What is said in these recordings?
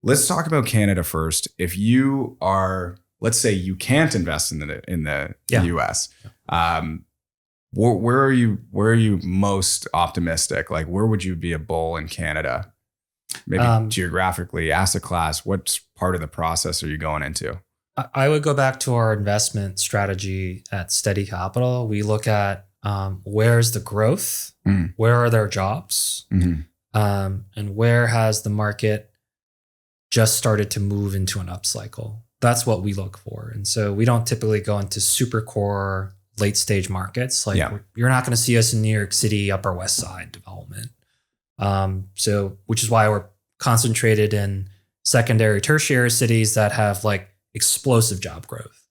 let's talk about Canada first. If you are, let's say you can't invest in the US, where are you most optimistic? Like, where would you be a bull in Canada? Maybe geographically, asset class. What part of the process are you going into? I would go back to our investment strategy at Steady Capital. We look at where's the growth, where are there jobs, and where has the market just started to move into an upcycle. That's what we look for. And so we don't typically go into super core late stage markets. Like you're not going to see us in New York City, Upper West Side development. So which is why we're concentrated in secondary, tertiary cities that have like explosive job growth.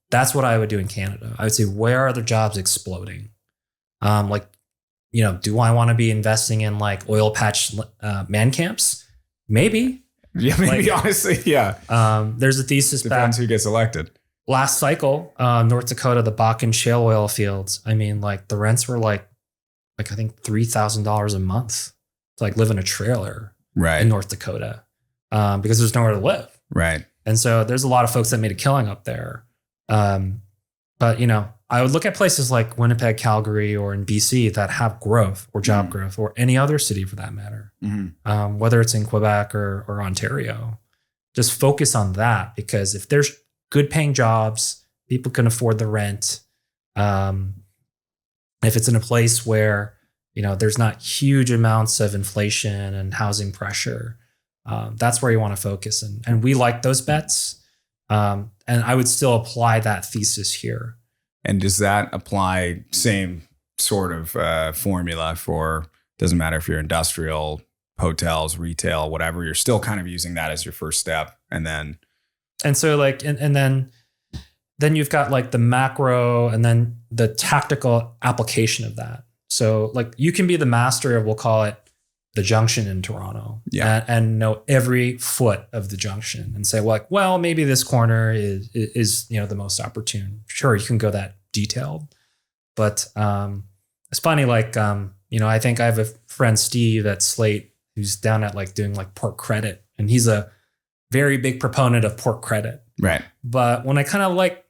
That's what I would do in Canada. I would say, where are the jobs exploding? Do I want to be investing in like oil patch man camps? Maybe. Yeah, maybe, honestly, yeah. There's a thesis Depends who gets elected. Last cycle, North Dakota, the Bakken shale oil fields. I mean, like the rents were like I think $3,000 a month to like live in a trailer in North Dakota because there's nowhere to live. Right. And so there's a lot of folks that made a killing up there. But, I would look at places like Winnipeg, Calgary, or in BC that have growth or job growth, or any other city for that matter, whether it's in Quebec or Ontario. Just focus on that, because if there's good paying jobs, people can afford the rent. If it's in a place where, there's not huge amounts of inflation and housing pressure, that's where you want to focus. And we like those bets. And I would still apply that thesis here. And does that apply same sort of formula for, doesn't matter if you're industrial, hotels, retail, whatever, you're still kind of using that as your first step. And so like, and then you've got like the macro and then the tactical application of that. So like you can be the master of, we'll call it the junction in Toronto, and know every foot of the junction and say, well, maybe this corner is the most opportune. Sure, you can go that detailed, but it's funny. Like I think I have a friend, Steve, at Slate, who's down at like doing like port credit, and he's a very big proponent of port credit. Right. But when I kind of like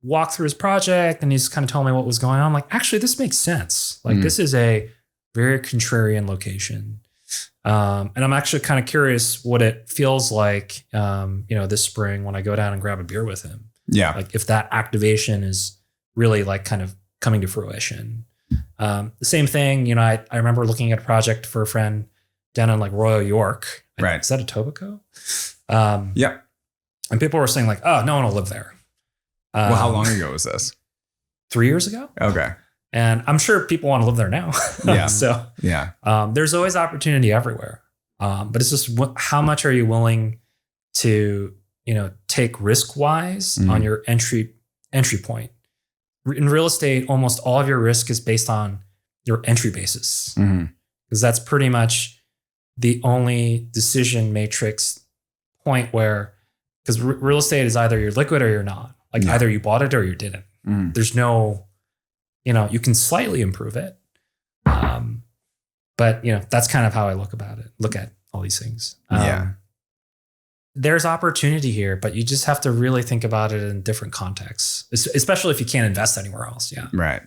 walked through his project and he's kind of told me what was going on, I'm like, actually, this makes sense. Like this is a very contrarian location. And I'm actually kind of curious what it feels like, this spring when I go down and grab a beer with him. Yeah. Like if that activation is really like kind of coming to fruition. The same thing, I remember looking at a project for a friend down in like Royal York. Right. Is that Etobicoke? And people were saying like, oh, no one will live there. Well, how long ago was this? 3 years ago. Okay. And I'm sure people want to live there now. Yeah. So there's always opportunity everywhere. But it's just how much are you willing to, take risk wise on your entry point. In real estate, almost all of your risk is based on your entry basis, because that's pretty much the only decision matrix point where, because real estate is either you're liquid or you're not. Like either you bought it or you didn't. There's no, you can slightly improve it. But that's kind of how I look at all these things. There's opportunity here, but you just have to really think about it in different contexts, especially if you can't invest anywhere else. Yeah. Right.